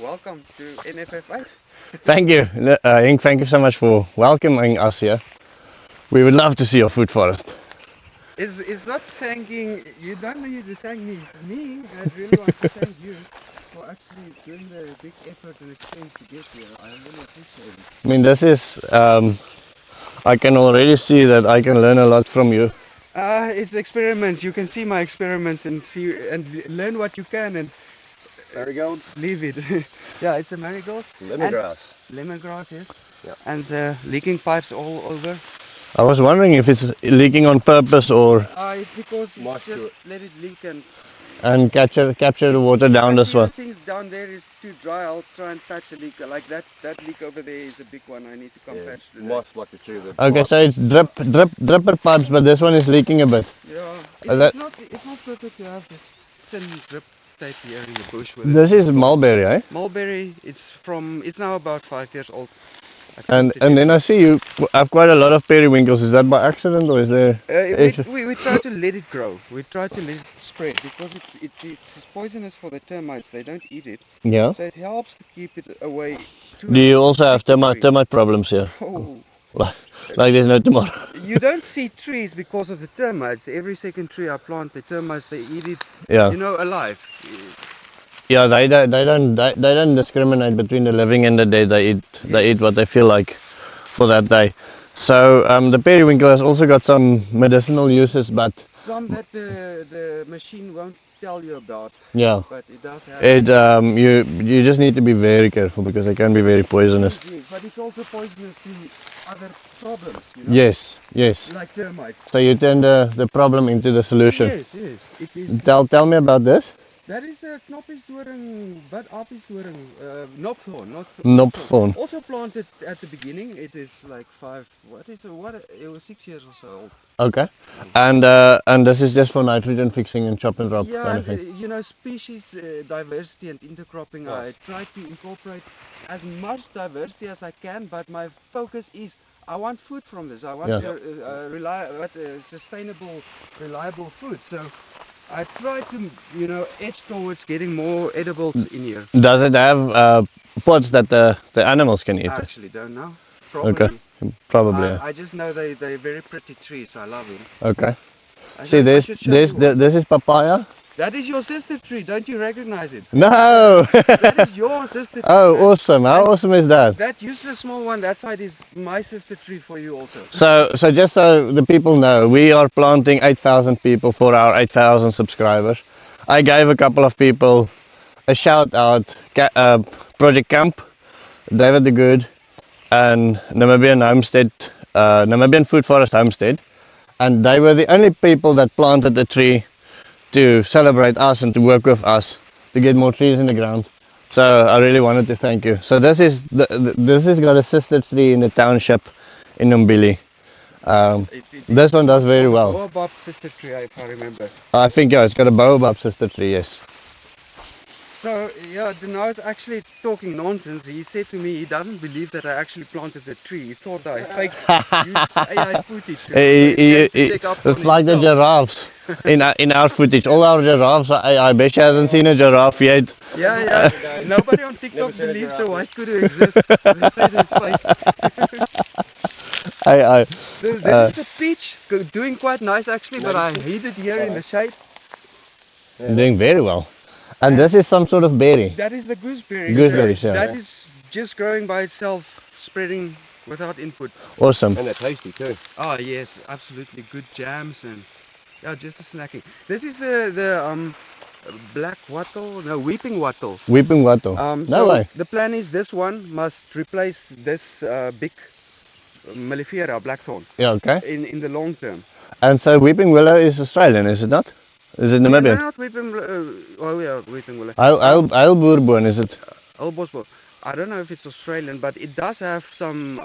Welcome to NFF8. Thank you, Henk. Thank you so much for welcoming us here. We would love to see your food forest. It's not thanking, you don't need to thank me, it's me. I really want to thank you for actually doing the big effort and expense to get here. I really appreciate it. I mean, this is, I can already see that I can learn a lot from you. It's experiments. You can see my experiments and see and learn what you can and Marigold? leave it. Yeah, it's a marigold. Lemongrass. Lemongrass, yes. Yeah. And leaking pipes all over. I was wondering if it's leaking on purpose or It's because it's Moisture. just let it leak and capture the water down as well. Things down there is too dry. I'll try and patch the leak. Like that leak over there is a big one. I need to come patch today. Moss like the tree. Okay, so it's dripper pipes, but this one is leaking a bit. Yeah, that- it's not perfect to have this thin drip tape here in the bush. With This is mulberry, eh? mulberry. It's now about 5 years old. I And planted it. then I see you have quite a lot of periwinkles. Is that by accident or is there? We try to let it grow. We try to let it spread because it's poisonous for the termites. They don't eat it, Yeah. so it helps to keep it away. Do you also have termite problems here? Oh. Like there's no tomorrow. You don't see trees because of the termites. Every second tree I plant, the termites they eat it. Yeah. You know, alive. Yeah, they don't discriminate between the living and the dead. They eat what they feel like for that day. So the periwinkle has also got some medicinal uses, but Some that the machine won't tell you about, yeah, but it does have. you just need to be very careful because they can be very poisonous. But it's also poisonous to other problems. You know? Yes. Like termites. So you turn the problem into the solution. Yes, it is. Tell me about this. That is a knoppiesdoring, but apiesdoring, knopthorn, not Knopthorn. Also planted at the beginning. It is like it was 6 years or so old. Okay. And this is just for nitrogen fixing and chop and drop kind of thing. You know, species diversity and intercropping. I try to incorporate as much diversity as I can, but my focus is I want food from this. I want sustainable, reliable food. So I try to, edge towards getting more edibles in here. Does it have pods that the animals can eat? I actually don't know. Probably. Okay, probably. Yeah. I just know they're very pretty trees. I love them. Okay. See, this is papaya. That is your sister tree. Don't you recognize it? No. That is your sister tree. Oh, awesome! How awesome is that? That useless small one, that side is my sister tree for you also. So just so the people know, we are planting 8,000 people for our 8,000 subscribers. I gave a couple of people a shout out, Project Camp, David the Good, and Namibian Food Forest Homestead, and they were the only people that planted the tree to celebrate us and to work with us to get more trees in the ground. So I really wanted to thank you. So this is got a sister tree in the township in Umbili. This one does very well. Baobab sister tree, if I remember. I think it's got a baobab sister tree, yes. So Denau is actually talking nonsense. He said to me he doesn't believe that I actually planted the tree. He thought I faked used AI footage. It's like the giraffes in our footage. All our giraffes are AI. Besha hasn't seen a giraffe yet. Yeah. Nobody on TikTok believes the white kudu exists. They say it's fake. This is the peach, doing quite nice actually, but I hate it here in the shade. Doing very well. And this is some sort of berry. That is the gooseberry. Gooseberries, yeah. That is just growing by itself, spreading without input. Awesome. And they're tasty too. Oh yes, absolutely good jams and just a snacking. This is the black wattle, no, weeping wattle. Weeping wattle. No way. The plan is this one must replace this big mellifera blackthorn. Yeah, okay. In the long term. And so weeping willow is Australian, is it not? Is it Namibian? No, not weeping. Weeping willow. Alboerboon, is it? Albosbo. I don't know if it's Australian, but it does have some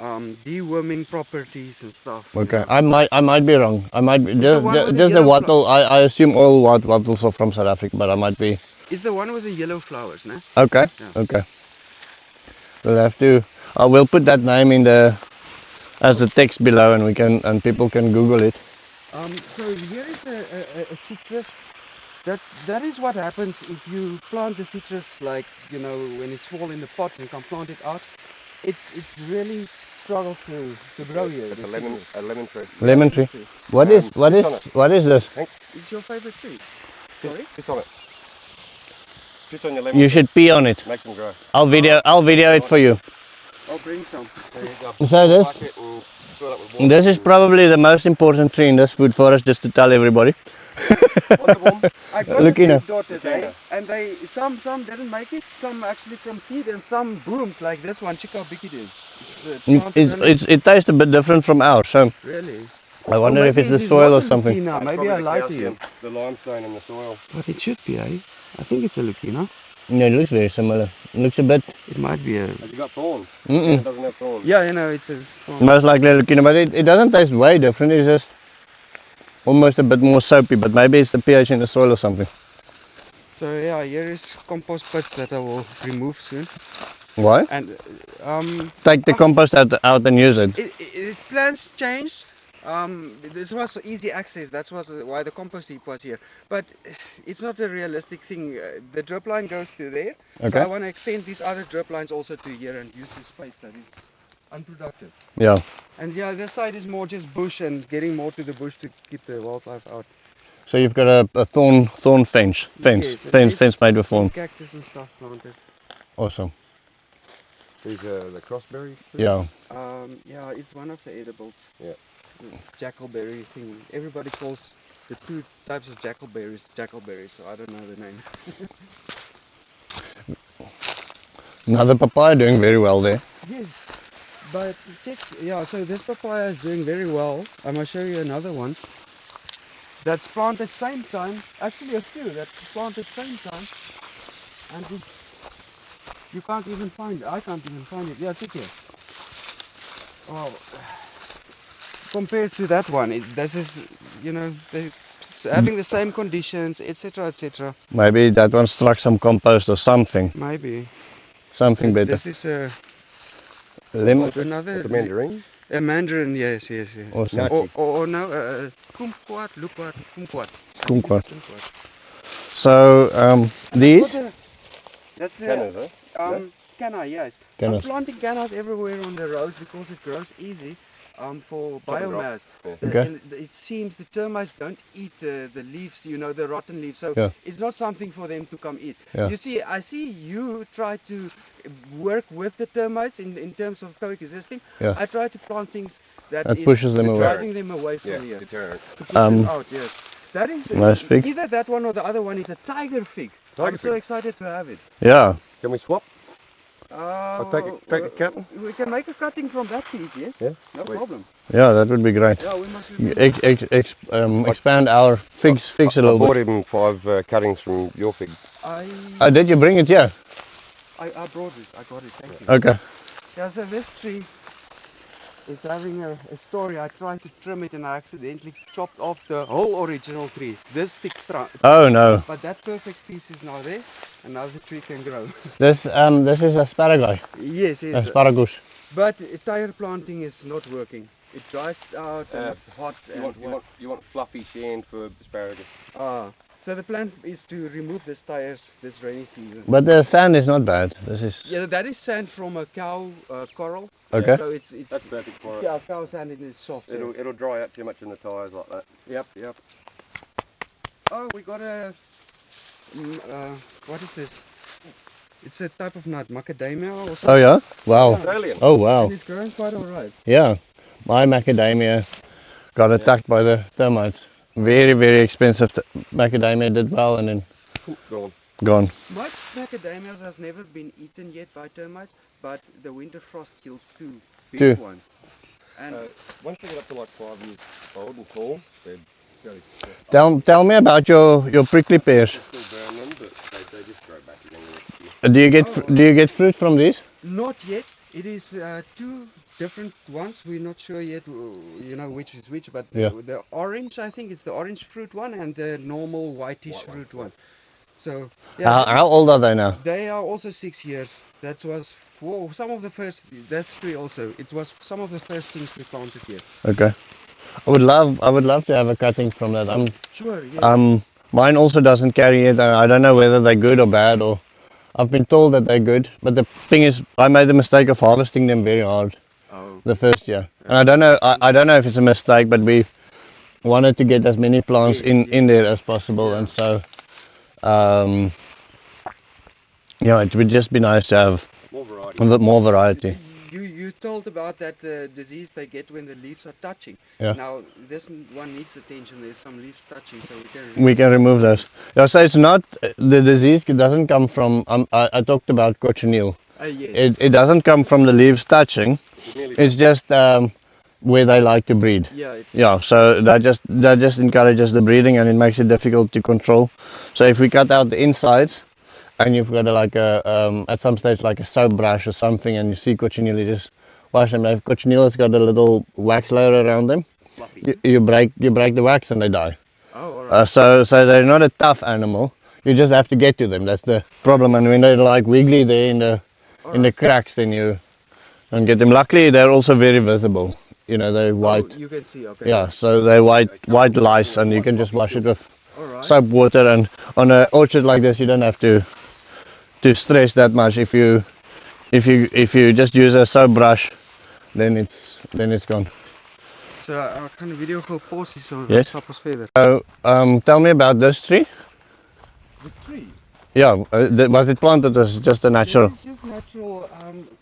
deworming properties and stuff. Okay, I might be wrong. I might be just the yellow wattle. I assume all wattles are from South Africa, but I might be. It's the one with the yellow flowers, no? Okay. Yeah. Okay. We'll have to. We'll put that name in as the text below, and people can Google it. So here is a citrus that is what happens if you plant the citrus, like, you know, when it's small in the pot and you can plant it out. It's really struggles to grow here. It's the a lemon, citrus. a lemon tree. Lemon tree. tree. What is this? It's your favorite tree. Sorry? Piss on it. Piss on your lemon You tree. should pee on it. Makes them grow. I'll video it for you. I'll bring some. There you go. So this Bucket and fill it with water. this is probably the most important tree in this food forest, just to tell everybody. I got Look, a you know. big daughter there, and they some didn't make it, some actually from seed, and some boomed like this one. Check how big it is. It tastes a bit different from ours, so Really. I wonder if maybe it's the it is soil or not a something. Lucina. It's Maybe probably I the lied to you. calcium, the limestone in the soil. But it should be, eh? I think it's a Lucina. Yeah, it looks very similar. It looks a bit. It might be a. Has it got thorns? Mm-mm. It doesn't have thorns. Yeah, you know, it's a. Most likely Lucina, but it doesn't taste way different. It's just almost a bit more soapy, but maybe it's the pH in the soil or something. So yeah, here is compost pits that I will remove soon, Why? and Take the compost out and use it. plans changed. This was easy access. That's why the compost heap was here. But it's not a realistic thing. The drip line goes to there. So Okay. I want to extend these other drip lines also to here and use the space that is unproductive. Yeah. And yeah, this side is more just bush and getting more to the bush to keep the wildlife out. So you've got a thorn fence Yes, and fence made with some thorn. cactus and stuff planted. Awesome. These are the crossberry. Yeah. Yeah, it's one of the edibles. Yeah. Jackalberry thing. Everybody calls the two types of jackalberries, so I don't know the name. Now the papaya doing very well there. Yes, but check. Yeah, so this papaya is doing very well. I'm gonna show you another one that's planted same time. Actually, a few that's planted same time, and it's, you can't even find it. I can't even find it. Yeah, check here. Oh. Compared to that one, this is, you know, having the same conditions, etc., etc. Maybe that one struck some compost or something. Maybe. Something better. This is a Lemon. another The mandarin. a mandarin. Yes. Awesome. Or no, kumquat, loquat, kumquat. Kumquat. So these. That's the Cannas, eh? canna. Yes. Cannas. I'm planting cannas everywhere on the rows because it grows easy. For biomass. Yeah. Okay. And it seems the termites don't eat the leaves, you know, the rotten leaves. So Yeah. it's not something for them to come eat. Yeah. You see, I see you try to work with the termites in terms of coexisting. Yeah. I try to plant things that That is pushes them away. driving them away from Yeah, here. deterrent. To push them out, yes. That is Nice fig. either that one or the other one is a tiger fig. I'm so fig. excited to have it. Yeah. Can we swap? I'll take a cut. We can make a cutting from that piece, yes? Yeah. No Wait. problem. Yeah, that would be great. Yeah, we must remember. Expand our figs a I little bought bit. him 5 cuttings from your fig. Did you bring it? Yeah. I brought it. I got it. Thank you. Okay. Yeah, so this tree is having a story. I tried to trim it and I accidentally chopped off the whole original tree. This thick trunk. Oh no. But that perfect piece is now there, and now the tree can grow. This is asparagus. Yes. Asparagus. But tire planting is not working. It dries out and it's hot and You want fluffy sand for asparagus. So the plan is to remove these tires this rainy season. But the sand is not bad. This is Yeah, that is sand from a cow coral. okay. So it's That's perfect for it. yeah, cow sand and it's soft. so- It'll dry out too much in the tyres like that. Yep. Oh, we got a. What is this? It's a type of nut, macadamia or something. Oh yeah. Wow. Australian. Oh wow. And it's growing quite alright. Yeah. My macadamia got attacked by the termites. Very expensive macadamia did well and then Gone. gone. My macadamias has never been eaten yet by termites, but the winter frost killed two big Two. ones. And Once they get up to like 5 years old and tall, they're very Tell me about your prickly pears. still burn them, but they just grow back again the next year. Do you get fruit from these? not yet. It is two different ones. We're not sure yet, you know, which is which, but Yeah. the orange, I think it's the orange fruit one and the normal whitish White one, fruit one. So yeah, How old are they now? they are also 6 years. That was some of the first. That's true also. It was some of the first things we planted here. Okay. I would love to have a cutting from that. Sure. Yeah. Mine also doesn't carry it. I don't know whether they're good or bad, or I've been told that they're good. But the thing is, I made the mistake of harvesting them very hard Oh, the first year, and I don't know. I don't know if it's a mistake, but we wanted to get as many plants in there as possible, and so yeah, it would just be nice to have More variety. a bit more variety. you told about that disease they get when the leaves are touching. Yeah. Now this one needs attention. There's some leaves touching, so We can remove those. Yeah, so it's not the disease. It doesn't come from. I talked about cochineal. Yes. It doesn't come from the leaves touching. It's just where they like to breed. Yeah. So that just encourages the breeding, and it makes it difficult to control. So if we cut out the insides, and you've got at some stage like a soap brush or something, and you see cochineal, you just wash them. If cochineal has got a little wax layer around them, you break the wax and they die. Oh, all right. So they're not a tough animal. You just have to get to them. That's the problem. And when they're like wiggly there in the cracks, then you don't get them. Luckily, they're also very visible. You know, they're white. Oh, you can see. Okay. Yeah, so they're white lice, and you can just wash it with All right. soap water. And on an orchard like this, you don't have to stress that much. If you just use a soap brush, then it's gone. So I kan 'n video gou pause hier so Yes. stap ons verder. So tell me about this tree. The tree. Yeah, was it planted as just a natural? It's just natural.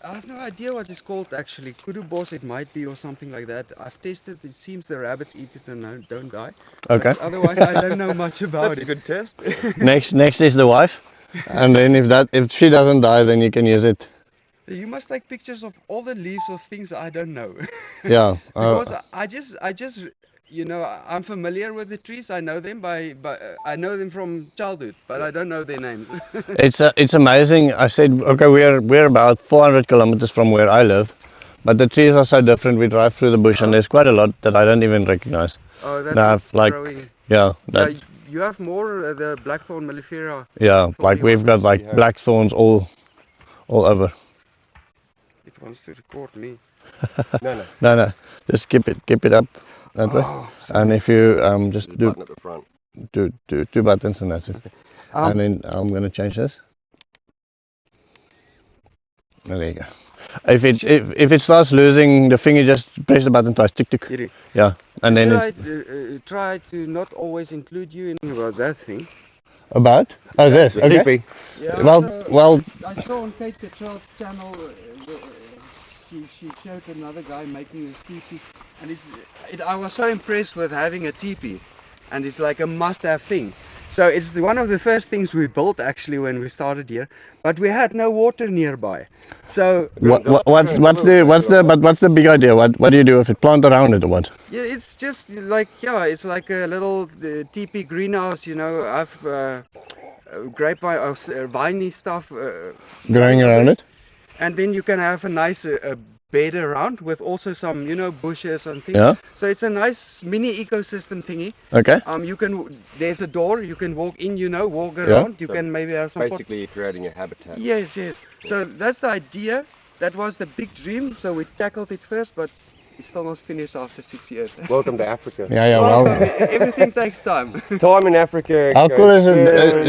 I have no idea what it's called actually. Kudu boss it might be or something like that. I've tested. It seems the rabbits eat it and don't die. Okay. But otherwise, I don't know much about That's a it. good test. Next is the wife, and then if she doesn't die, then you can use it. You must take pictures of all the leaves of things I don't know. Yeah. Because I just you know, I'm familiar with the trees. I know them I know them from childhood, but I don't know their names. It's amazing. I said, okay, we're about 400 kilometers from where I live, but the trees are so different. We drive through the bush, and there's quite a lot that I don't even recognize. Oh, that's Now, like, growing. yeah, Yeah, you have more the blackthorn mellifera. yeah, from like the we've got ones like we have. blackthorns all over. It wants to record me. No. Just keep it up that way. Oh, And if you just There's a do button at the front. two buttons, and that's it. Um, And then I'm gonna change this. Oh, there you go. If it starts losing the finger, just press the button twice. Tick tick. Hierdie. Yeah, and then Should I try to not always include you in about that thing? about this. The Okay. teepee. Yeah. Well, I saw on Kate Cottrell's channel. She showed another guy making this teepee, and I was so impressed with having a teepee, and it's like a must-have thing. So it's one of the first things we built actually when we started here, but we had no water nearby. So what's the big idea? What do you do with it? Plant around it or what? yeah, it's just like it's like a little teepee greenhouse, you know. I've grapevine, viney stuff Growing around it? and then you can have a nice bed around with also some, you know, bushes and things. Yeah. So it's a nice mini ecosystem thingy. Okay. There's a door you can walk in, you know, walk around. You So can maybe have some. Basically, you're creating a habitat. Yes. So that's the idea. That was the big dream. So we tackled it first, but it's still not finished after 6 years. Welcome to Africa. Yeah. Well, Everything takes time. Time in Africa. how cool is it?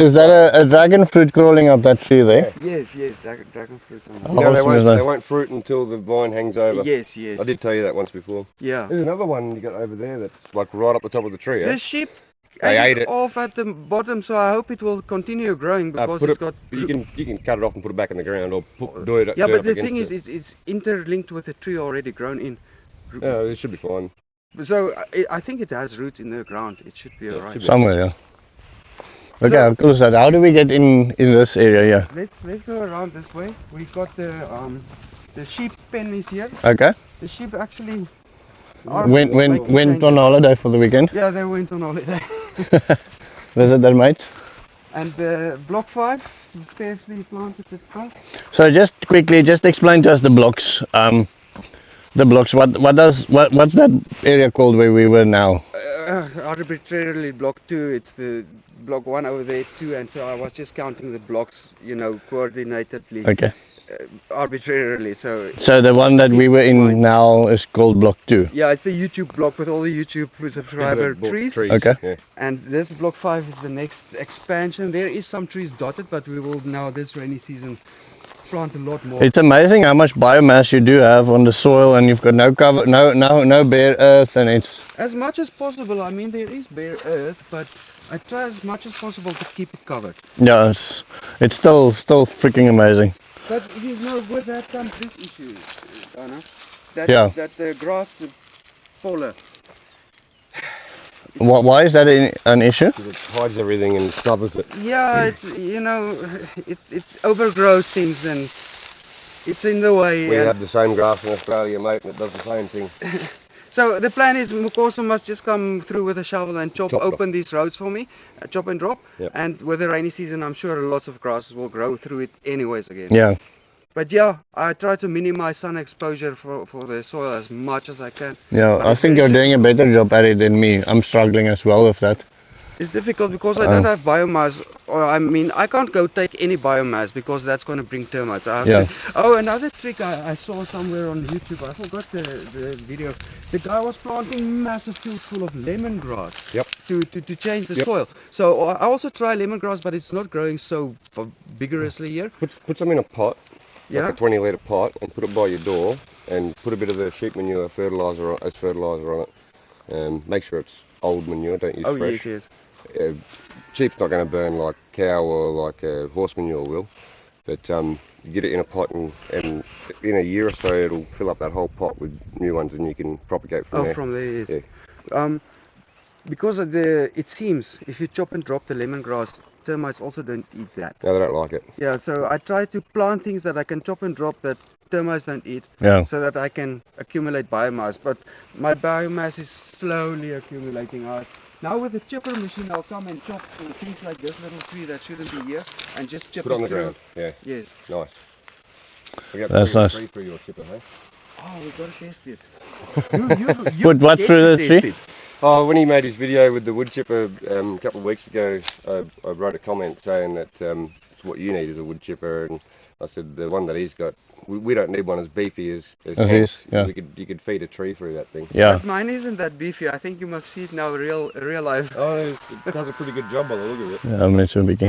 Is that a dragon fruit crawling up that tree there? Yes, dragon fruit. You know, Awesome, isn't it? they won't fruit until the vine hangs over. Yes. I did tell you that once before. Yeah. There's another one you got over there that's like right up the top of the tree. The Eh? sheep They ate it. off at the bottom, so I hope it will continue growing because it's got. You can cut it off and put it back in the ground, or do it. Yeah, do it but up the against thing it. is, it's interlinked with the tree already grown in. Yeah, it should be fine. So I think it has roots in the ground. It should be alright. should be. Somewhere, yeah. Okay, So- how cool is that? How do we get in this area here? Let's go around this way. We got the sheep pen is here. Okay. The sheep actually Went on holiday for the weekend. Yeah, they went on holiday. Visit their mates. And block 5, sparsely planted and stuff. So just quickly, just explain to us the blocks. The blocks. What's that area called where we were now? Arbitrarily block 2. It's the block 1 over there 2, and so I was just counting the blocks, you know, coordinatedly. Okay. arbitrarily. So So the one that we were in now is called block 2. yeah, it's the YouTube block with all the YouTube subscriber trees. Okay. Yeah. And this block 5 is the next expansion. There is some trees dotted, but we will now this rainy season plant a lot more. It's amazing how much biomass you do have on the soil, and you've got no cover, no bare earth, and it's As much as possible. I mean, there is bare earth, but I try as much as possible to keep it covered. yeah, it's still freaking amazing. But you know, with that comes this issue, Anna. Yeah. That the grass is fuller. Why is that an issue? 'Cause it hides everything and smothers it. Yeah, it's it overgrows things and it's in the way. We and have the same grass in Australia, mate, and it does the same thing. so the plan is Mukoso must just come through with a shovel and chop Chop open these roads for me, chop and drop. Yep. And with the rainy season, I'm sure lots of grasses will grow through it anyways again. Yeah. But yeah, I try to minimize sun exposure for the soil as much as I can. Yeah, But I it's think very you're doing a better job at it than me. I'm struggling as well with that. It's difficult because I don't have biomass, or I mean, I can't go take any biomass because that's going to bring termites. I have Yeah. Oh, another trick I saw somewhere on YouTube, I forgot the video. The guy was planting massive fields full of lemongrass. Yep. To change the Yep. soil. So I also try lemongrass, but it's not growing so vigorously here. Put some in a pot, Yeah. like a 20-litre pot, and put it by your door, and put a bit of the sheep manure fertiliser as fertiliser on it. Make sure it's old manure, don't use Oh fresh. yes. Sheep's not going to burn like cow or like horse manure will, but you get it in a pot, and in a year or so it'll fill up that whole pot with new ones, and you can propagate from there. From there, yes. Yeah. Because of it seems if you chop and drop the lemongrass, termites also don't eat that. No, they don't like it. Yeah, so I try to plant things that I can chop and drop that termites don't eat, Yeah. so that I can accumulate biomass. But my biomass is slowly accumulating. Now with the chipper machine, I'll come and chop things like this little tree that shouldn't be here, and just chip Put it on the through. ground. Yeah, Yes. nice. We got That's three- nice. three through your chipper, hey? Oh, we've got to test it. Put what get through to the test tree? it. Oh, when he made his video with the wood chipper a couple of weeks ago, I wrote a comment saying that it's what you need is a wood chipper, and I said the one that he's got, we don't need one as beefy as As his. his, yeah. You could feed a tree through that thing. Yeah. But mine isn't that beefy. I think you must see it now real life. Oh, it does a pretty good job by the look of it. Yeah, I'm not so big.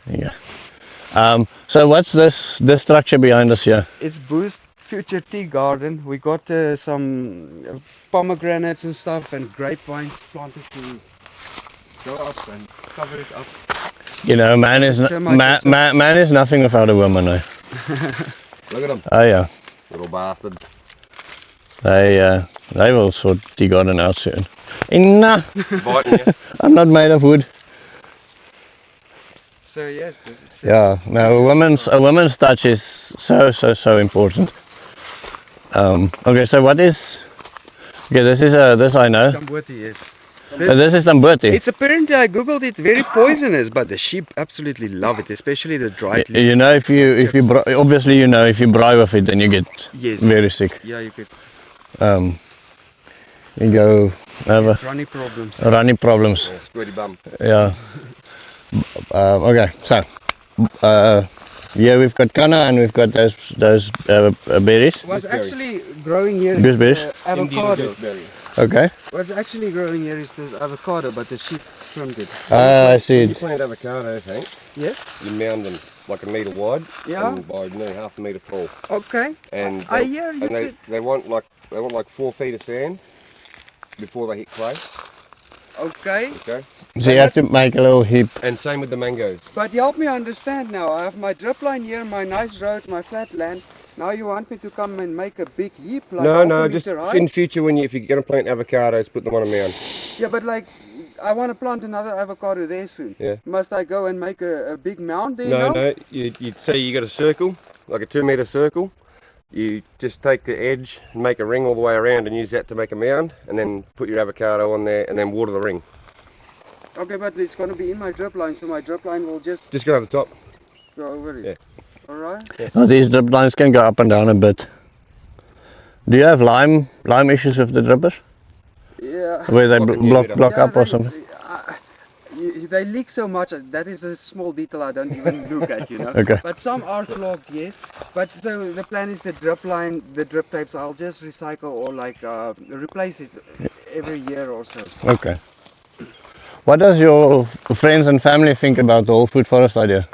Yeah. So what's this structure behind us here? It's Boost Future Tea Garden. We got some pomegranates and stuff and grapevines planted to go up and cover it up. You know, man is man is nothing without a woman. Eh? Look at him, Oh yeah, little bastard. they will sort the garden out soon. Nah, Biting you. I'm not made of wood. So yes, this is Yeah, no, a woman's touch is so important. Okay, so what is? Okay, this I know. Sambuti, yes. This is Sambuti. It's apparently, I googled it, very poisonous, but the sheep absolutely love it, especially the dried leaf. You know, if you obviously you know if you braai with it, then you get Yes. very sick. Yeah, you could You go have runny problems. running problems. Yeah, squirty bum. Yeah. Okay, so yeah, we've got canna and we've got those berries. What's Gooseberry. actually growing here Gooseberries? is Indian avocado. gooseberry. Okay. What's actually growing here is this avocado, but the sheep trimmed it. I see You it. plant avocados, Hank. Yeah? You mound them like a metre wide, Yeah. and by nearly half a metre tall. Okay. And I they- hear you and said. they want like 4 feet of sand before they hit clay. Okay. Okay. So you have to make a little heap. And same with the mangoes. But help me understand now. I have my drip line here, my nice roads, my flat land. Now you want me to come and make a big heap like No, half no, a just meter high? in future if you're going to plant avocados, put them on a mound. Yeah, but like, I want to plant another avocado there soon. Yeah. Must I go and make a big mound there No, now? no, you say you got a circle, like a 2 metre circle. You just take the edge and make a ring all the way around and use that to make a mound, and then put your avocado on there and then water the ring. Okay, but it's going to be in my drip line, so my drip line will just Just go over the top. go over it. Yeah. Alright? Oh, these drip lines can go up and down a bit. Do you have lime issues with the drippers? Yeah. Where they Blocking you a bit block Yeah, up or they- something? they leak so much. That is a small detail I don't even look at, you know. Okay. But some are clogged, yes. But so the plan is the drip line, the drip tapes, I'll just recycle or like replace it every year or so. Okay. What does your friends and family think about the whole food forest idea?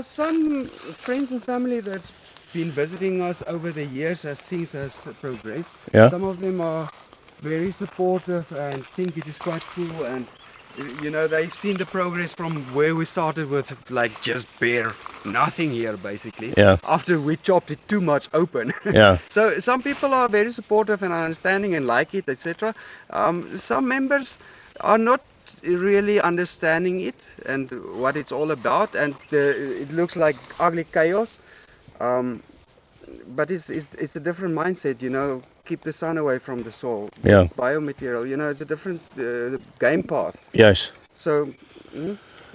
Some friends and family that's been visiting us over the years as things has progressed. Yeah. Some of them are very supportive and think it is quite cool, and you know, they've seen the progress from where we started with like just bare nothing here basically. Yeah. After we chopped it too much open. Yeah. So some people are very supportive and understanding and like it, etc. Some members are not really understanding it and what it's all about, and it looks like ugly chaos. But it's a different mindset, you know. Keep the sun away from the soil. Yeah. Biomaterial, you know, it's a different game path. Yes. So,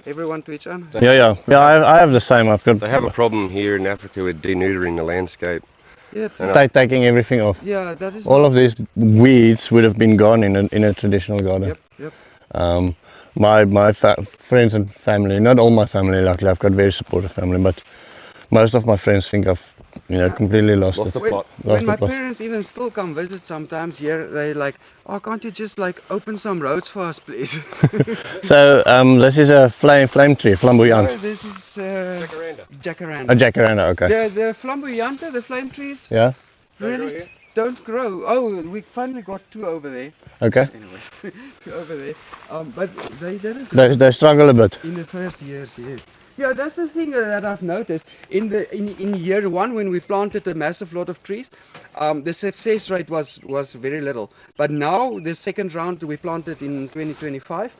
everyone to each own. Yeah. I have the same. I've got. They have a problem here in Africa with denudering the landscape. Yeah, Taking everything off. yeah, that is. All of these weeds would have been gone in a traditional garden. Yep. My friends and family, not all my family, luckily I've got very supportive family, but most of my friends think I've completely lost Lost it. the plot. When my parents even still come visit sometimes here, they like, oh, can't you just like open some roads for us, please? So this is a flame tree, flamboyant. This is jacaranda. A jacaranda, okay. The flamboyante, the flame trees, Yeah. really don't grow. Oh, we finally got two over there. Okay. Anyways, two over there. But they didn't. They struggle a bit. In the first years, yes. Yeah, that's the thing that I've noticed. In year one, when we planted a massive lot of trees, the success rate was very little. But now, the second round we planted in 2025,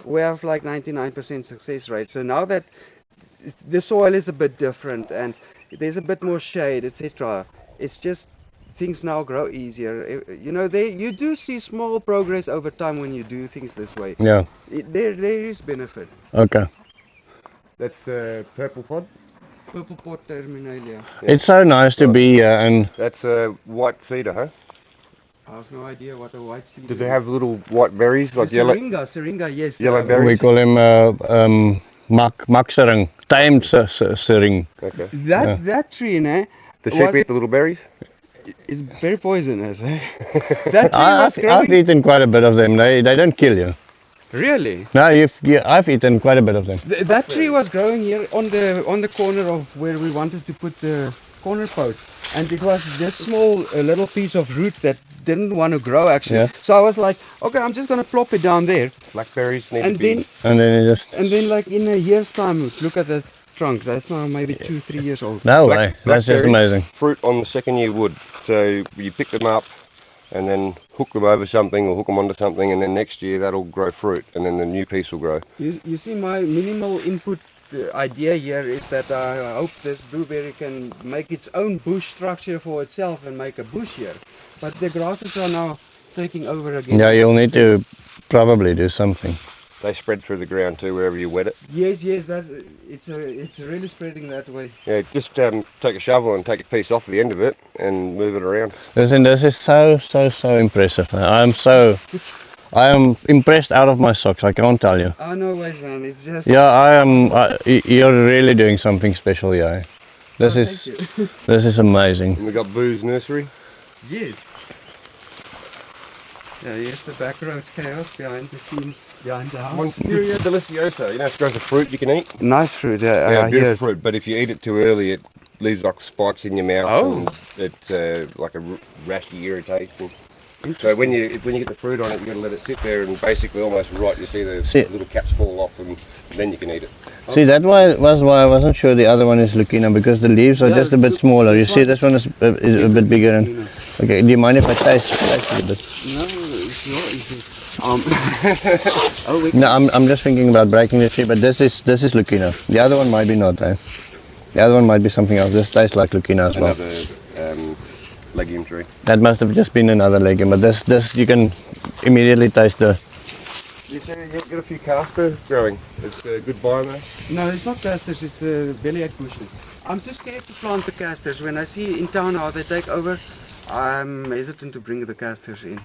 we have like 99% success rate. So now that the soil is a bit different and there's a bit more shade, etc., it's just things now grow easier. You know, you do see small progress over time when you do things this way. Yeah. There is benefit. Okay. That's purple pod. Purple pot terminalia. It's so nice to be here, and That's white cedar, huh? I have no idea what a white seed Do is. they have little white berries like yellow? Syringa, yes. Yellow we berries? call him maksering, timed sering. Okay. That tree, ne, The sheep eat the little berries? is very poisonous. Eh? That tree was I've growing. eaten quite a bit of them. They don't kill you. Really? No, I've eaten quite a bit of them. That tree was growing here on the corner of where we wanted to put the corner post, and it was this small little piece of root that didn't want to grow actually. Yeah. So I was like, okay, I'm just gonna plop it down there, Blackberries need and to be... then like in a year's time, look at the trunk. That's now maybe 2-3 years old. No way, that's just blackberries, amazing. Fruit on the second year wood. So you pick them up and then hook them over something or hook them onto something, and then next year that'll grow fruit, and then the new piece will grow. You see, my minimal input idea here is that I hope this blueberry can make its own bush structure for itself and make a bush here. But the grasses are now taking over again. Yeah, you'll need to probably do something. They spread through the ground too wherever you wet it. Yes, it's really spreading that way. Yeah, just take a shovel and take a piece off the end of it and move it around. Listen, this is so impressive. I am impressed out of my socks, I can't tell you. Oh, no ways, man. It's just... Yeah, I am. You're really doing something special, yeah. This is amazing. And we got Boo's nursery. Yes. Yeah, here's the back roads chaos behind the scenes, behind the house. Monstera deliciosa. You know, it's grows a fruit you can eat. Nice fruit, Yeah, beautiful fruit. But if you eat it too early, it leaves like spikes in your mouth. Oh. And it's like a rashy irritation. So when you get the fruit on it, you got to let it sit there and basically almost rot. You see the little caps fall off, and then you can eat it. See, that was why I wasn't sure the other one is Lucina, because the leaves are just a bit smaller. You see, this one is a bit bigger. And okay, do you mind if I taste it a bit? No, it's not easy. No, I'm just thinking about breaking the tree, but this is Lucina. The other one might be not. The other one might be something else. This tastes like Lucina as well. Another legume tree. That must have just been another legume, but this you can immediately taste the. You see, you've got a few castor growing. It's good biomass. No, it's not casters, it's bellyache bushes. I'm too scared to plant the casters. When I see in town how they take over, I'm hesitant to bring the casters in.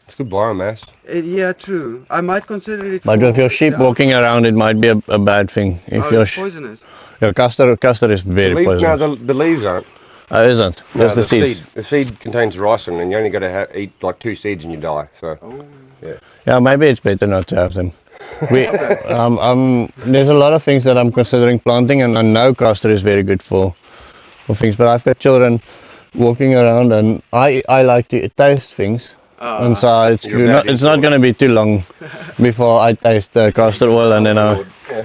It's good biomass. Yeah, true. I might consider it. But for with your sheep the walking around, it might be a bad thing. If Oh, your it's poisonous. castor is very No, poisonous. the leaves aren't. Oh, isn't? No, Just the seeds. seed. The seed contains ricin, and you only got to eat like 2 seeds and you die. So Oh. Yeah, maybe it's better not to have them. We, there's a lot of things that I'm considering planting, and I know castor is very good for things. But I've got children walking around, and I like to taste things. And so it's not going to be too long before I taste the castor oil, and then I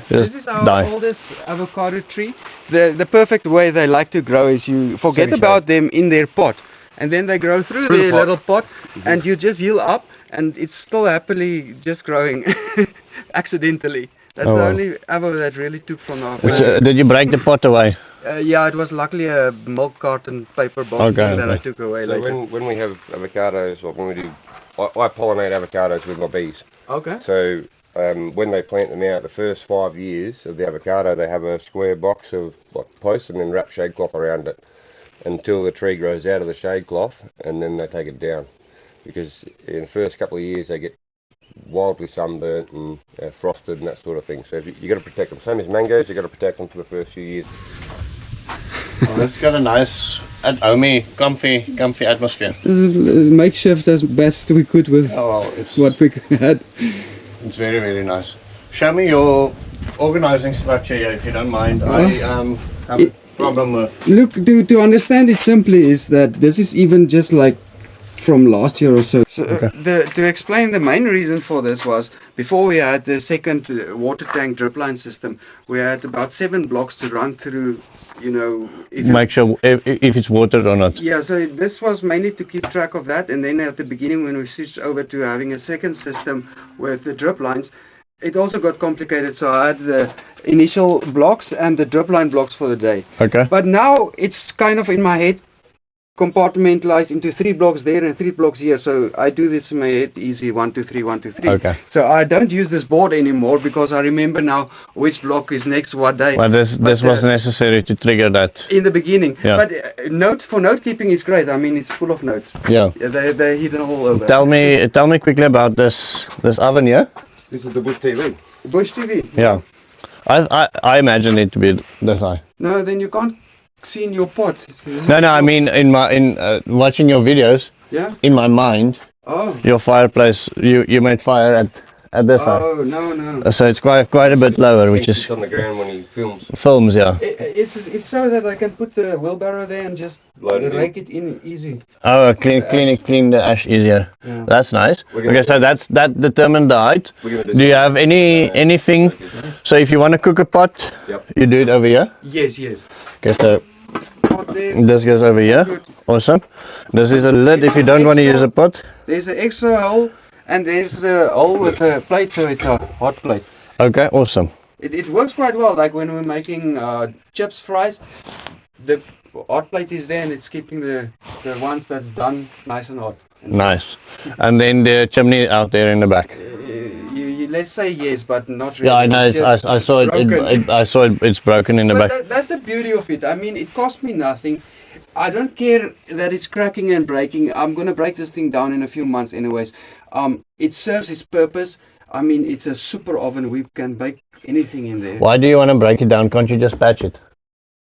This just is our die. oldest avocado tree. The perfect way they like to grow is you forget about them in their pot, and then they grow through their little pot, and you just heal up, and it's still happily just growing accidentally. That's Oh, the wow. only avo that really took from our Did you break the pot away? yeah, it was luckily a milk carton paper box Okay, thing that I okay. took away So later. when we have avocados, or when we do, I pollinate avocados with my bees. Okay. So when they plant them out, the first 5 years of the avocado, they have a square box of like posts and then wrap shade cloth around it until the tree grows out of the shade cloth, and then they take it down. Because in the first couple of years, they get wildly sunburnt and frosted and that sort of thing. So you got to protect them. Same as mangoes, you got to protect them for the first few years. Well, it's got a nice, at homey, comfy atmosphere. Makeshift as best we could with Oh, well, it's what we had. It's very, very nice. Show me your organizing structure here, if you don't mind. I have a problem with. Look, to understand it simply is that this is even just like from last year or so. So to explain, the main reason for this was before we had the second water tank drip line system, we had about 7 blocks to run through. You know, Make sure if it's watered or not. Yeah, so this was mainly to keep track of that, and then at the beginning when we switched over to having a second system with the drip lines, it also got complicated. So I had the initial blocks and the drip line blocks for the day. Okay. But now it's kind of in my head compartmentalized into 3 blocks there and 3 blocks here. So I do this in my head easy, 1 2 3 1 2 3. Okay. So I don't use this board anymore because I remember now which block is next what day. Well, this was necessary to trigger that. In the beginning. Yeah. But note keeping is great. I mean, it's full of notes. Yeah. They're hidden all over. Tell me quickly about this oven here. This is the bush TV. Bush TV. Yeah. I imagine it to be this high. No, then you can't see in your pot. No, I mean in watching your videos. Yeah. In my mind, Oh. your fireplace, you made fire at this high. Oh no. So it's quite a bit lower, which It's is on the ground when he films. films, yeah. It's so that I can put the wheelbarrow there and just Load it in. rake it in easy. Oh, clean the ash easier. Yeah. That's nice. We're gonna Okay, so that determined the height. We're gonna Do you have anything? So if you want to cook a pot, Yep. you do it over here. Yes. Okay, so Pot there. this goes over here. Good. Awesome. This is a lid if you don't want to use a pot. There's an extra hole and there's a hole with a plate, so it's a hot plate. Okay, awesome. It works quite well. Like when we're making chips, fries, the hot plate is there and it's keeping the ones that's done nice and hot. Nice. And then the chimney out there in the back. Let's say yes, but not really. Yeah, I know. It's just I saw it. broken. I saw it. It's broken in the But back. that's the beauty of it. I mean, it cost me nothing. I don't care that it's cracking and breaking. I'm gonna break this thing down in a few months, anyways. It serves its purpose. I mean, it's a super oven. We can bake anything in there. Why do you want to break it down? Can't you just patch it?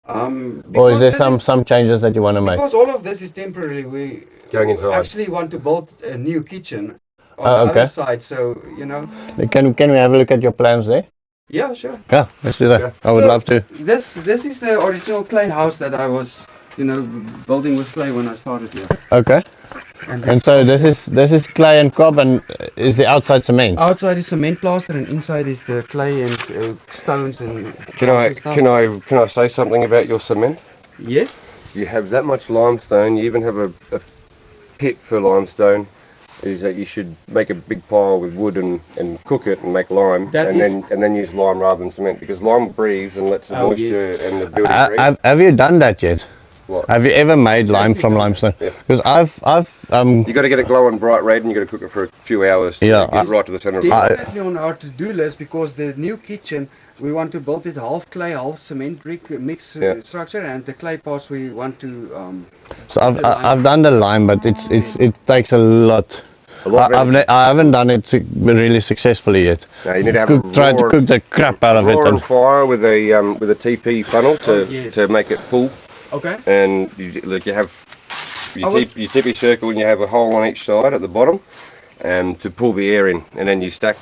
Or is Because there this some changes that you want to make? Because all of this is temporary. We Going inside. actually want to build a new kitchen on Oh, the okay. other side. So Can we have a look at your plans there? yeah, sure. Yeah, let's do that. Yeah. I would So, love to. This is the original clay house that I was, building with clay when I started here. Okay. And so this is clay and cob, and is the outside cement? Outside is cement plaster, and inside is the clay and stones and. Can I say something about your cement? Yes. You have that much limestone. You even have a pit for limestone. Is that you should make a big pile with wood and cook it and make lime, That and is- then use lime rather than cement, because lime breathes and lets the Oh, moisture and the building breathe. Have you done that yet? What? Have you ever made lime from limestone? Yeah. Because I've You got to get it glowing bright red, and you got to cook it for a few hours to Yeah, get it right to the center of the Definitely on our to-do list, because the new kitchen we want to build it half clay, half cement brick mix structure, and the clay parts we want to. so I've done the lime, but it takes a lot A lot of energy. I haven't done it really successfully yet. No, you need to have Try to cook the crap out of it. on fire with a TP funnel to make it full. Okay. And you have your TP circle, and you have a hole on each side at the bottom, to pull the air in. And then you stack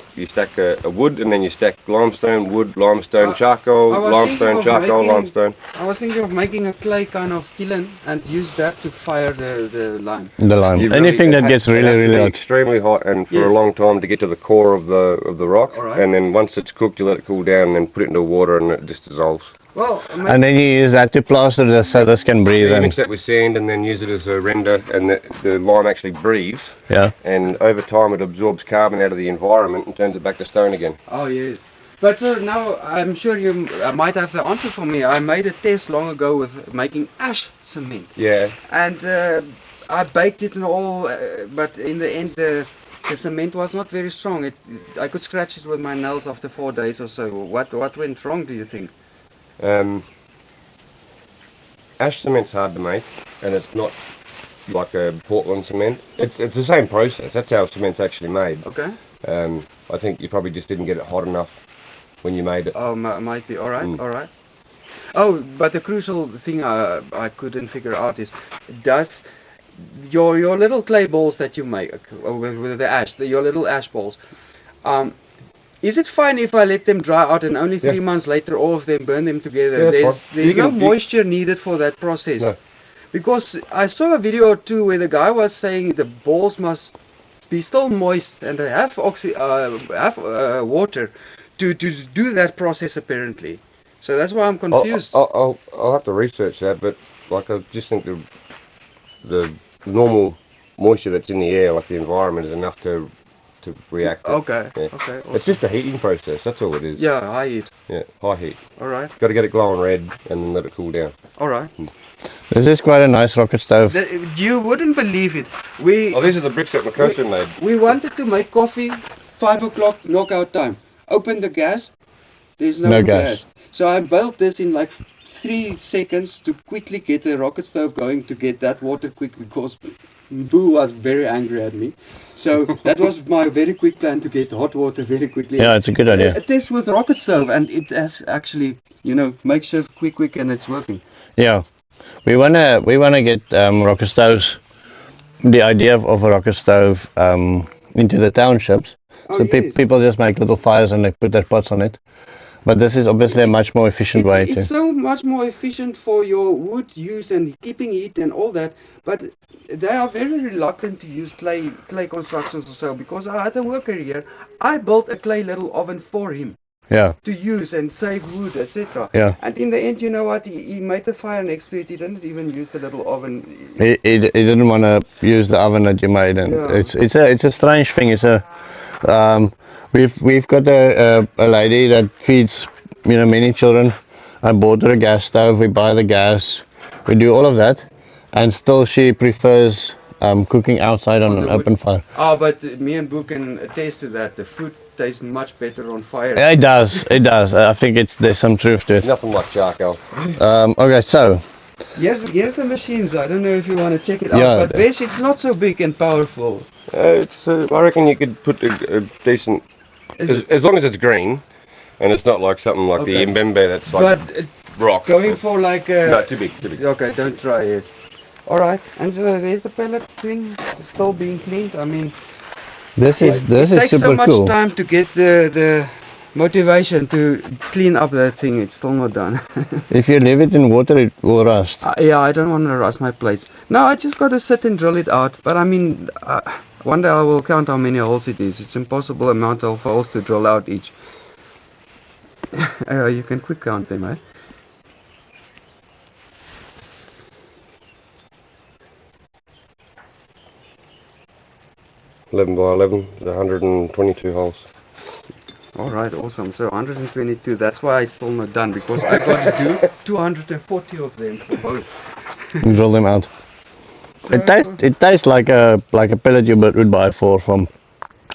a wood, and then you stack limestone, wood, limestone, charcoal, limestone, charcoal, limestone. I was thinking of making a clay kind of kiln and use that to fire the lime. The lime. Anything that gets really hot. Extremely hot, and for a long time to get to the core of the rock. Right. And then once it's cooked, you let it cool down, and then put it into water, and it just dissolves. Well, and then you use that to plaster this so this can breathe. You mix that with sand and then use it as a render, and the lime actually breathes. Yeah. And over time it absorbs carbon out of the environment and turns it back to stone again. Oh yes. But so now I'm sure you might have the answer for me. I made a test long ago with making ash cement. Yeah. And I baked it and all, but in the end the cement was not very strong. I could scratch it with my nails after 4 days or so. What went wrong, do you think? Ash cement's hard to make, and it's not like a Portland cement. It's the same process. That's how cement's actually made. Okay. I think you probably just didn't get it hot enough when you made it. Oh, might be. All right, all right. Oh, but the crucial thing I couldn't figure out is, does your little clay balls that you make with the ash, your little ash balls, is it fine if I let them dry out and only 3 months later all of them burn them together? Yeah, there's no moisture needed for that process. No. Because I saw a video or two where the guy was saying the balls must be still moist and they have water to do that process apparently. So that's why I'm confused. I'll have to research that, but like I just think the normal moisture that's in the air, like the environment, is enough to react. Okay. Yeah. Okay. Awesome. It's just a heating process. That's all it is. Yeah, high heat. Yeah, high heat. All right. Got to get it glowing red and then let it cool down. All right. This is quite a nice rocket stove. You wouldn't believe it. These are the bricks that McCutcheon made. We wanted to make coffee, 5 o'clock knockout time. Open the gas. There's no gas. So I built this in like 3 seconds to quickly get the rocket stove going to get that water quick, because Boo was very angry at me. So that was my very quick plan to get hot water very quickly. Yeah, it's a good idea. A test with rocket stove, and it has actually, makes it quick and it's working. Yeah, we wanna get rocket stoves. The idea of a rocket stove into the townships. So people just make little fires and they put their pots on it. But this is obviously a much more efficient way to... It's so much more efficient for your wood use and keeping heat and all that, but they are very reluctant to use clay constructions or so, because I had a worker here. I built a clay little oven for him. Yeah. To use and save wood, etc. Yeah. And in the end, you know what? He made the fire next to it. He didn't even use the little oven. He didn't want to use the oven that you made, and it's a strange thing. It's a we've got a lady that feeds many children. I bought her a gas stove. We buy the gas. We do all of that, and still she prefers cooking outside on an open fire. Oh, but me and Boo can attest to that. The food tastes much better on fire. Yeah, it does. I think there's some truth to it. Nothing like charcoal. Okay, so here's the machines. I don't know if you want to check it out, but Besh, it's not so big and powerful. I reckon you could put a decent, as long as it's green, and it's not like something like the Mbembe that's like rock. Going for like no, too big. Okay, don't try it. All right, and so there's the pellet thing still being cleaned. I mean, this is super cool. It takes so much time to get the motivation to clean up that thing. It's still not done. If you leave it in water, it will rust. Yeah, I don't want to rust my plates. No, I just got to sit and drill it out. But I mean, one day I will count how many holes it is. It's impossible amount of holes to drill out each. You can quick count them, right? $11 by 11, 122 holes. Alright, awesome. So 122, that's why it's still not done, because I got to do 240 of them for both. Drill them out. So, it tastes like a pellet you would buy from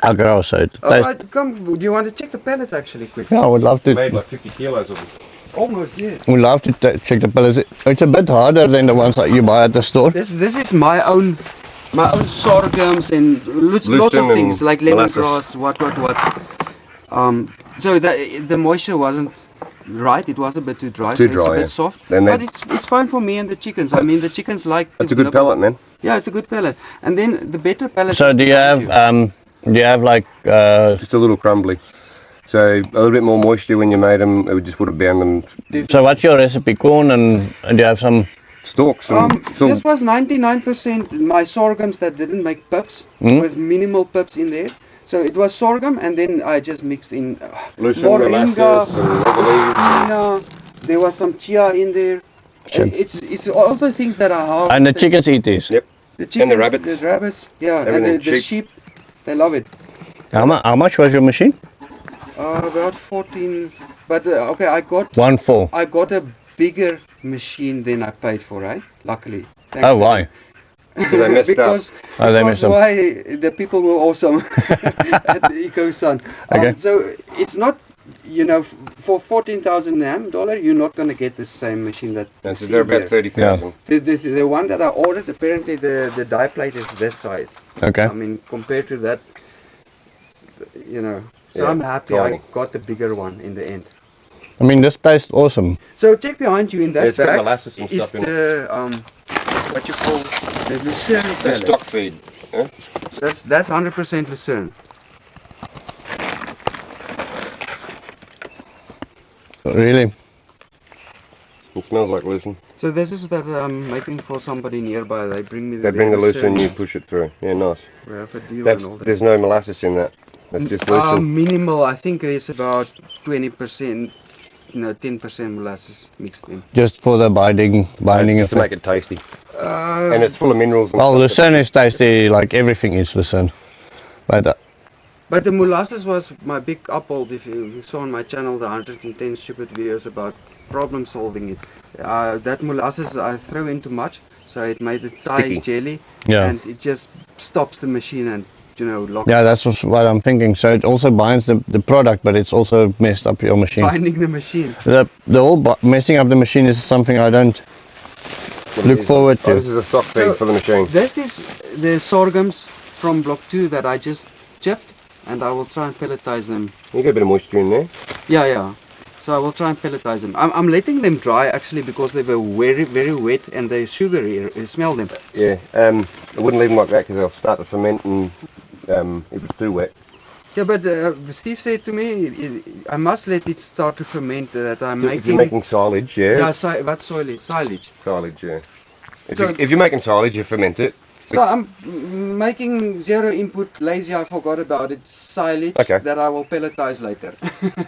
Agro, so it tastes... do you want to check the pellets actually quick? Yeah, I would love to. Made like 50 kilos of them. Almost, yeah. We'd love to check the pellets. It's a bit harder than the ones that you buy at the store. This is my own my own sorghums and lots of Lucerne things and like molasses. lemongrass, what. So the moisture wasn't right. It was a bit too dry. Too so it's dry, a bit yeah. soft. And but then- it's fine for me and the chickens. I mean, the chickens like. That's a to good nibble. pellet, man. Yeah, it's a good pellet. And then the better pellet. So is do you have like Just a little crumbly. So a little bit more moisture when you made them. It would just would have bound them so what's your recipe? Corn and do you have some? stalks and This was 99% my sorghums that didn't make pips with minimal pips in there. So it was sorghum, and then I just mixed in lucerne, moringa, molasses and other leaves. pina. There was some chia in there. Shit. It's all the things that are hard. And the chickens eat these. Yep. The chickens, rabbits. the rabbits, yeah, and Everything the sheep, they love it. How much was your machine? About 14, but okay, I got 1.4. I got a bigger machine than I paid for, right? Luckily. Thank Oh, you. why? They messed up. because Oh, they because messed up. why the people were awesome at the EcoSun. Okay. So it's not, for $14,000, you're not going to get the same machine that you And so see they're about here. 30,000. The one that I ordered, apparently the die plate is this size. Okay. I mean, compared to that, So Yeah, I'm happy tiny. I got the bigger one in the end. I mean, this tastes awesome. So check behind you in Yeah, that it's got bag molasses and is stuff in it. the what you call the lucerne The pellet. stock feed. Yeah? That's 100% lucerne. Really. It smells like lucerne. So this is that I'm making for somebody nearby. They bring me They bring the lucerne, you lucerne. push it through. Yeah, nice. We have a deal That's, and all that. there's no molasses in that. That's just lucerne. Minimal. I think there's about 20%, 10% molasses mixed in. Just for the binding Just to effect. make it tasty. Uh, And it's full of minerals. And Well, stuff. lucerne is tasty, like everything is lucerne. But But the molasses was my big uphold. If you saw on my channel the 110 stupid videos about problem solving it. That molasses I throw into much, so it made it Thai Sticky. jelly, yeah, and it just stops the machine and locks yeah, that's what I'm thinking. So it also binds the product, but it's also messed up your machine. binding the machine. The whole messing up the machine is something I don't look forward Oh, this to. is a stock feed So- for the machine. This is the sorghums from block 2 that I just chipped, and I will try and pelletize them. You get a bit of moisture in there. Yeah. So I will try and pelletize them. I'm letting them dry actually because they were very, very wet and they're sugary. You smell them. Yeah. I wouldn't leave them like that because they'll start to ferment and if it's too wet. Yeah, but Steve said to me, I must let it start to ferment. That I'm So if making. you're making silage, yeah. Yeah, what silage? Silage, yeah. So- If you're making silage, you ferment it. So I'm making zero input lazy. I forgot about it. Silage Okay. that I will pelletize later.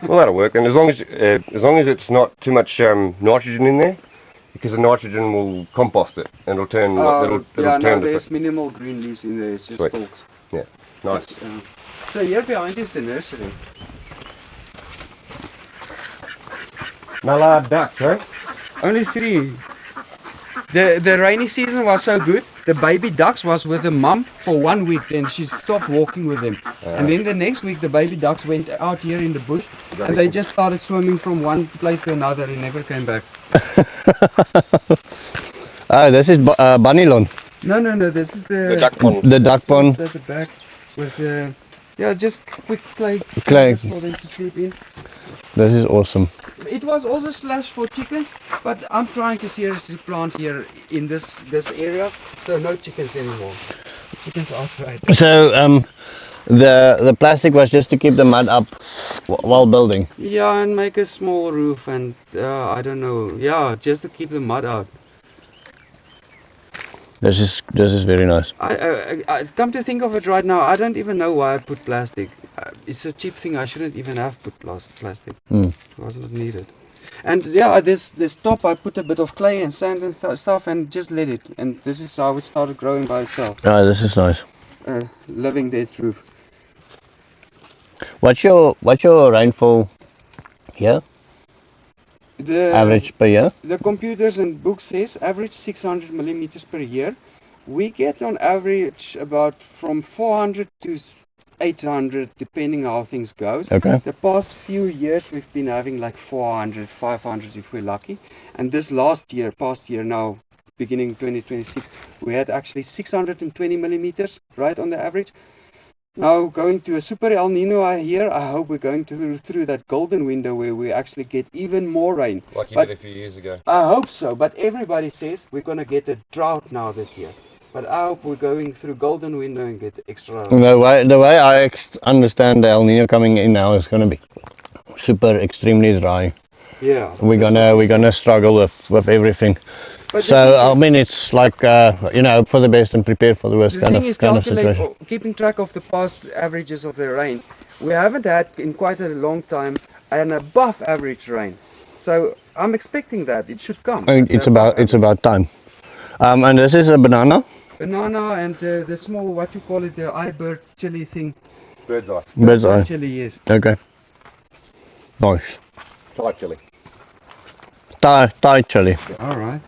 Well, that'll work. And as long as it's not too much nitrogen in there, because the nitrogen will compost it and it'll turn. it'll yeah, no, turn the there's minimal green leaves in there. It's just Sweet. stalks. nice. So here behind is the nursery. Mallard ducks, eh? Only 3. The rainy season was so good. The baby ducks was with the mum for 1 week. Then she stopped walking with them. And then the next week the baby ducks went out here in the bush and they just started swimming from one place to another and never came back. Oh, this is bunny lawn, No. This is The duck pond. the duck pond. At the back with just quick clay Clay. for them to sleep in. This is awesome. It was also slash for chickens, but I'm trying to seriously plant here in this area, so no chickens anymore. Chickens outside. So the plastic was just to keep the mud up while building. Yeah, and make a small roof, and I don't know. Yeah, just to keep the mud out. This is very nice. I come to think of it right now, I don't even know why I put plastic. It's a cheap thing. I shouldn't even have put plastic. Mm. It was not needed. And yeah, this top I put a bit of clay and sand and stuff and just let it. And this is how it started growing by itself. Oh, this is nice. Living dead roof. What's your rainfall here? The Average per year? The computers and books says average 600 millimeters per year. We get on average about from 400 to 800 depending how things goes. Okay. The past few years we've been having like 400, 500 if we're lucky. And this past year now, beginning 2026, we had actually 620 millimeters, right on the average. Now going to a super El Nino here, I hope we're going through that golden window where we actually get even more rain. Like you did a few years ago. I hope so, but everybody says we're going to get a drought now this year. But I hope we're going through golden window and get extra rain. The way I understand the El Nino coming in now is gonna be super extremely dry. Yeah. We're gonna struggle with everything. But So I mean, it's like hope for the best and prepare for the worst the kind thing of is, situation. keeping track of the past averages of the rain. We haven't had in quite a long time an above average rain. So I'm expecting that it should come. I mean, it's about time. And this is a banana. Banana and the small, what you call it, the iBird chili thing. Bird's eye. Bird's eye. Chili, yes. Okay. Nice. Thai chili. Thai chili. All right.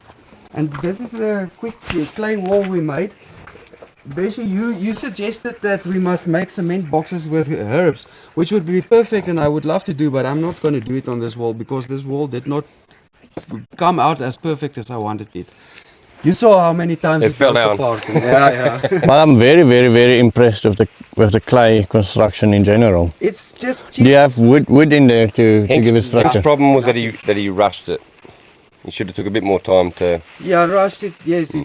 And this is the quick clay wall we made. Basically, you suggested that we must make cement boxes with herbs, which would be perfect, and I would love to do, but I'm not going to do it on this wall because this wall did not come out as perfect as I wanted it. You saw how many times It fell down. apart. Yeah. But I'm very, very, very impressed with the clay construction in general. It's just Do you cheap. have wood in there to give it structure? His problem was that he rushed it. He should have took a bit more time to. Yeah, rushed it. Yes, I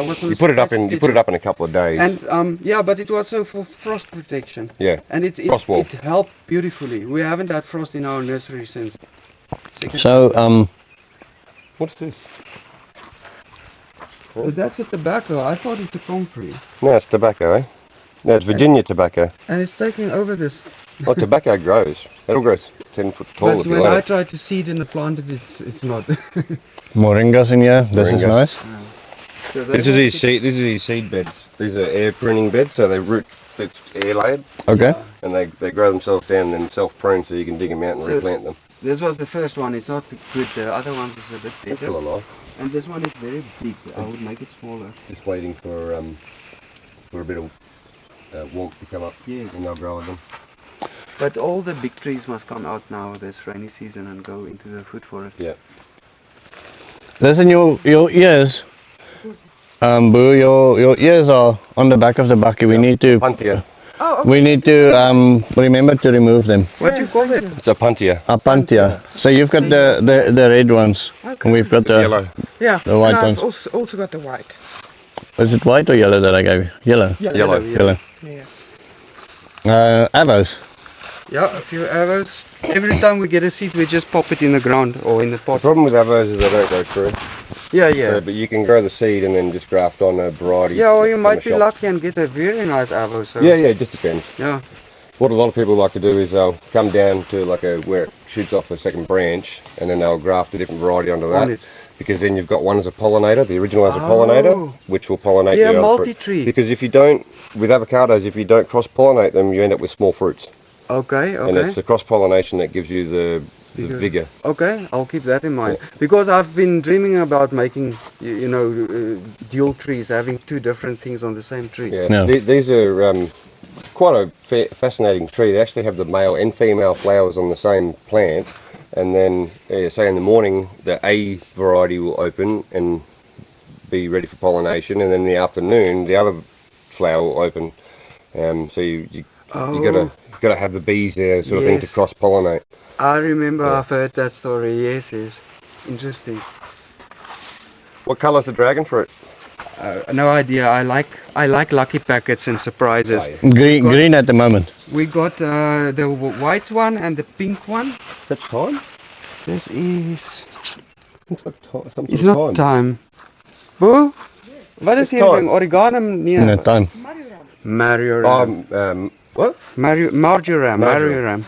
was. You put it up in a couple of days. And but it was so for frost protection. Yeah. And it Frost wall. helped beautifully. We haven't had frost in our nursery since. So What's this? That's a tobacco. I thought it's a comfrey. No, it's tobacco, eh? No, it's Virginia tobacco. And it's taking over this. Oh, tobacco grows. It'll grow 10 foot tall But if you when I let it. try to seed and plant it, it's not. moringas in here. This is Moringa. nice. So This is his seed beds. These are air pruning beds, so they it's air layered, Okay. and they grow themselves down and self-prune, so you can dig them out and So- replant them. This was the first one. It's not good. The other ones is a bit They're still better. alive. And this one is very big. I would make it smaller. Just waiting for a bit of warmth to come up, Yes. and they'll grow them. But all the big trees must come out now this rainy season and go into the food forest. Yeah. Listen, your ears. Boo, your ears are on the back of the bucket. We need to Puntia. Oh, we need to remember to remove them. what do you call it? It's a puntia. Apantia. So you've got the red ones, and we've got the Yellow. Yeah, The white and I've ones. also got the white. Is it white or yellow that I gave you? Yellow. Yellow. Yellow. Yeah. Avos. Yeah, a few arrows. Every time we get a seed, we just pop it in the ground or in the The pot. problem with avos is they don't go through. Yeah. But you can grow the seed and then just graft on a variety. Yeah, or you from might the be shop. lucky and get a very nice avo. So Yeah, it just depends. yeah. What a lot of people like to do is they'll come down to where it shoots off the second branch, and then they'll graft a different variety onto that. On it. Because then you've got one as a pollinator, the original as a Oh. pollinator, which will pollinate Yeah, the other fruit. multi-tree. Because if you don't, with avocados, if you don't cross-pollinate them, you end up with small fruits. Okay. And it's the cross-pollination that gives you the vigor. Okay, I'll keep that in mind because I've been dreaming about making, dual trees, having two different things on the same tree. Yeah. Yeah. These are quite a fascinating tree. They actually have the male and female flowers on the same plant, and then say in the morning the A variety will open and be ready for pollination, and then in the afternoon the other flower will open. So you gotta have the bees there, sort of thing, to Yes. cross pollinate. I remember I've heard that story. Yes. Interesting. What colour's the dragon fruit? No idea. I like lucky packets and surprises. Oh, yeah. Green at the moment. We got the white one and the pink one. That's time. This is. Looks like some It's sort not of time. time. Boo? Wat is It's hier time. ding? Oregano? Nee. No time. Marjoram. What? Marjoram. Marjoram.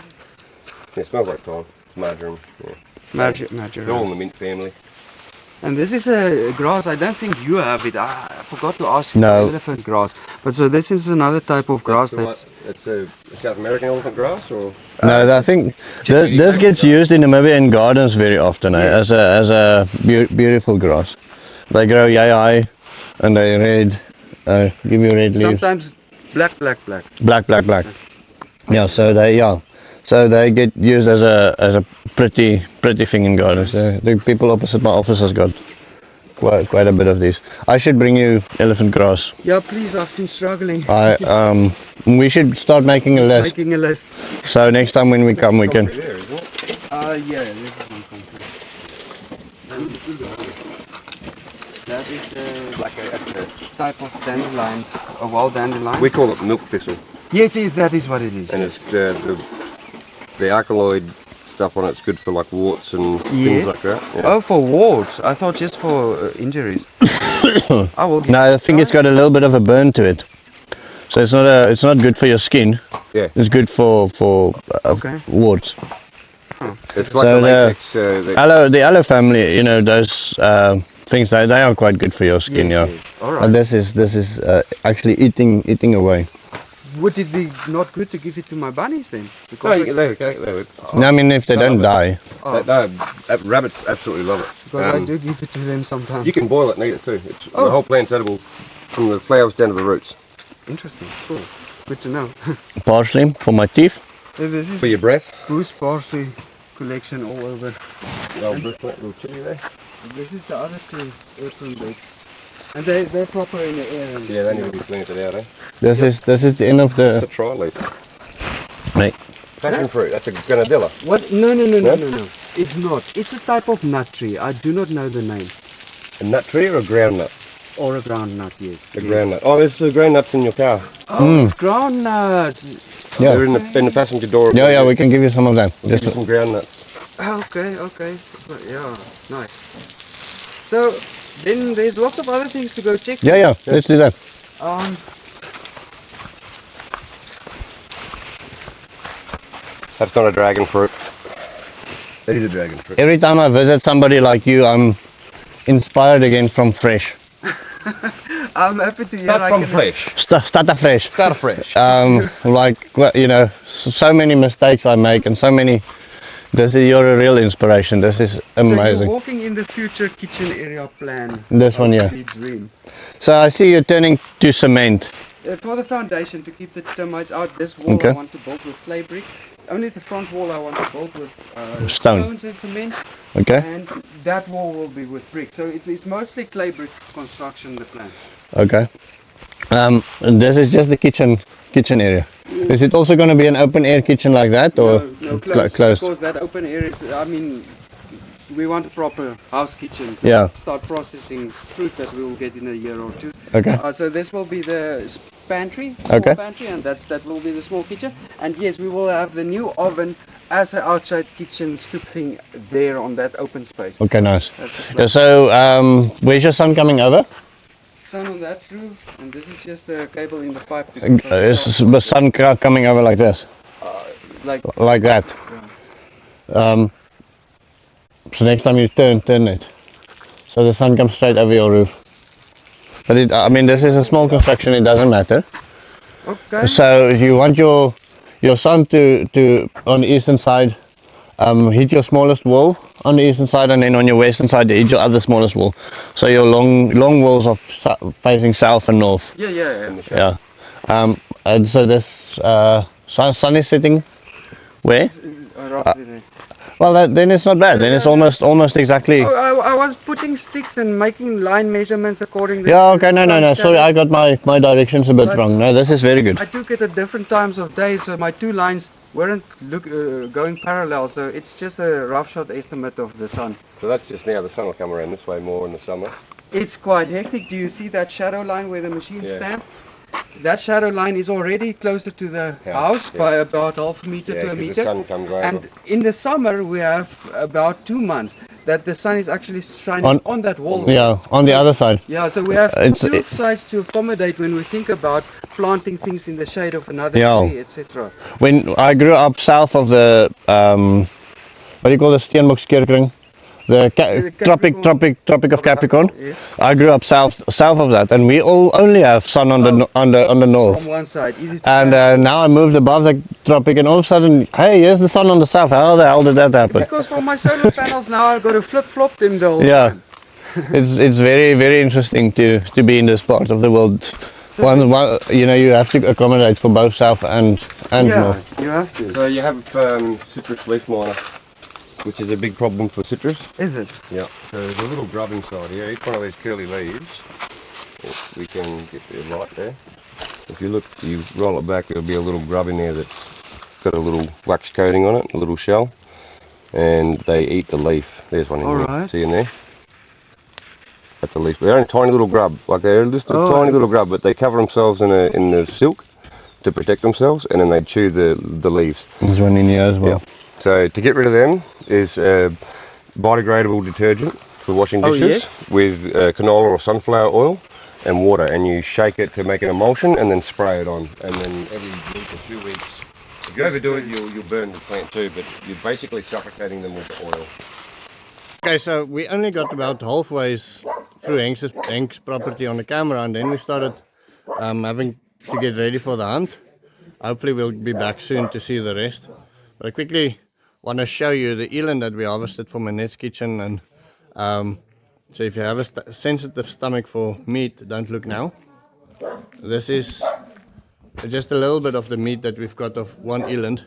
Yeah, it smells like thyme. Marjoram. Yeah. They're all in Marjoram. the mint family. And this is a grass. I don't think you have it. I forgot to ask you No. for elephant grass. But so this is another type of grass That's that's. a South American elephant grass, or No, I think this gets used in Namibia in gardens very often Yes. as a beautiful grass. They grow yay high, and they red. Give you red leaves. Sometimes black. Black. Yeah, so they get used as a pretty thing in gardens. The people opposite my office has got quite a bit of these. I should bring you elephant grass. Yeah, please, I've been struggling. We should start making a list. Making a list. So next time when we come, we can. There, isn't it? Yeah, this is one concrete. That is Like a type of dandelion, a wild dandelion. we call it milk thistle, Yes, that is what it is. and yes. it's the alkaloid stuff on it's good for like warts and Yes. things like that. Yeah. Oh, for warts. I thought just for injuries. I will give No, it I a think it's try. got a little bit of a burn to it. So it's not good for your skin. Yeah. It's good for Okay. warts. It's like So a latex. The aloe family, you know, those things they are quite good for your skin. Yes, Yeah. yes. All right. And this is actually eating away. Would it be not good to give it to my bunnies then? no, Because No, I mean if they don't die. rabbits absolutely love it. because I do give it to them sometimes. You can boil it and eat it too. It's, Oh. The whole plant's edible from the flowers down to the roots. Interesting. Cool. Good to know. Parsley for my teeth. This is For your breath. Bruce parsley collection all over. Little chili there. This is the other two apron beds. And they're proper in the air. And, Yeah, they need to be planted out, eh? This is the end of It's a the. tri leaf. Mate, Passion fruit, that's a granadilla. What? No. It's not. It's a type of nut tree. I do not know the name. A nut tree or a ground nut? Or a ground nut, yes. A ground nut. Oh, there's ground nuts in your car. Oh, it's ground nuts. Yeah. They're in the passenger door. Yeah, we can give you some of them. We'll give you some ground nuts. Okay. But yeah, nice. So then there's lots of other things to go check. Yeah, let's do that. That's not a dragon fruit. That is a dragon fruit. Every time I visit somebody like you, I'm inspired again from fresh. I'm happy to hear. Start I from can- fresh. Start afresh. Start fresh. Like well, you know, so many mistakes I make and so many. You're a real inspiration. This is So you're amazing. walking in the future kitchen area plan. This one, yeah. The dream. So I see you're turning to cement. For the foundation, to keep the termites out, this wall Okay. I want to build with clay bricks. Only the front wall I want to build with Stone. stones and cement. Okay. And that wall will be with brick. So it's mostly clay brick construction, the plan. Okay. And this is just the kitchen area. Is it also going to be an open air kitchen like that, or No, closed. closed? Because that open air is, I mean, we want a proper house kitchen. To Yeah. Start processing fruit as we will get in a year or two. Okay. So this will be the pantry, small Okay. pantry, and that will be the small kitchen. And yes, we will have the new oven as an outside kitchen stoop thing there on that open space. Okay, nice. That's the Yeah, plan. so where's your son coming over? Sun on that roof, and this is just a cable in the pipe. To Is the sun coming over like this, like that? So next time you turn it, so the sun comes straight over your roof. But I mean, this is a small construction. It doesn't matter. Okay. So if you want your sun to on the eastern side, hit your smallest wall on the eastern side, and then on your western side hit your other smallest wall. So your long walls are facing south and north. Yeah. Yeah. And so this sun is sitting where? Roughly there. Well, then it's not bad. Then it's almost exactly. Oh, I was putting sticks and making line measurements according to. Yeah. Okay. No. sun Sorry, shadow. I got my directions a bit But- wrong. No, this is very good. I took it at different times of day, so my two lines weren't going parallel. So it's just a rough shot estimate of the sun. So that's just now. The sun will come around this way more in the summer. It's quite hectic. Do you see that shadow line where the machines Yeah. stand? That shadow line is already closer to the house yeah. by about half a meter Yeah, to a 'cause the meter. sun comes over. And in the summer we have about 2 months that the sun is actually shining on that wall. Yeah, on the other side. Yeah, so we have It's- two sides to accommodate when we think about planting things in the shade of another Yeah. tree, etc. When I grew up south of the what do you call the Steenbokskerkring? The Capricorn. tropic of Capricorn. Yes. I grew up south of that, and we only have sun on the north. From one side, easy to And plan. now I moved above the tropic, and all of a sudden, hey, here's the sun on the south. How the hell did that happen? Because for my solar panels now I've got to flip-flop them the whole Yeah, time. it's very interesting to be in this part of the world. One, you have to accommodate for both south and Yeah, north. you have to. So you have citrus leaf miner. which is a big problem for citrus. Is it? Yeah. So there's a little grub inside here. Each one of these curly leaves, if we can get the light there. If you look, you roll it back, there'll be a little grub in there that's got a little wax coating on it, a little shell, and they eat the leaf. There's one in there. Alright. See in there? That's a leaf. They're only a tiny little grub, like they're just a tiny little grub, but they cover themselves in the silk to protect themselves, and then they chew the leaves. There's one in here as well. Yeah. So to get rid of them is biodegradable detergent for washing dishes with canola or sunflower oil and water, and you shake it to make an emulsion and then spray it on, and then every week or 2 weeks. If you overdo it, you'll burn the plant too, but you're basically suffocating them with the oil. Okay, so we only got about halfway through Hank's property on the camera, and then we started having to get ready for the hunt. Hopefully we'll be back soon to see the rest. But I quickly want to show you the eland that we harvested from Annette's kitchen. And so if you have a sensitive stomach for meat, don't look now. This is just a little bit of the meat that we've got of one eland.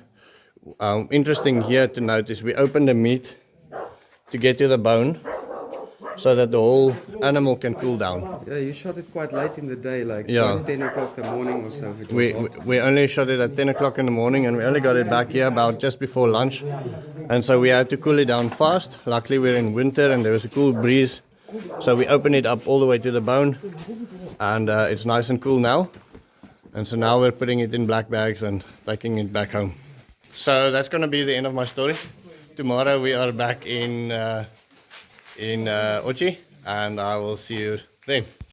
Interesting here to note is we open the meat to get to the bone so that the whole animal can cool down. Yeah, you shot it quite late in the day, like 10 o'clock in the morning or so. We only shot it at 10 o'clock in the morning, and we only got it back here about just before lunch. And so we had to cool it down fast. Luckily we're in winter and there was a cool breeze. So we opened it up all the way to the bone, and it's nice and cool now. And so now we're putting it in black bags and taking it back home. So that's going to be the end of my story. Tomorrow we are back in Ochi, and I will see you then.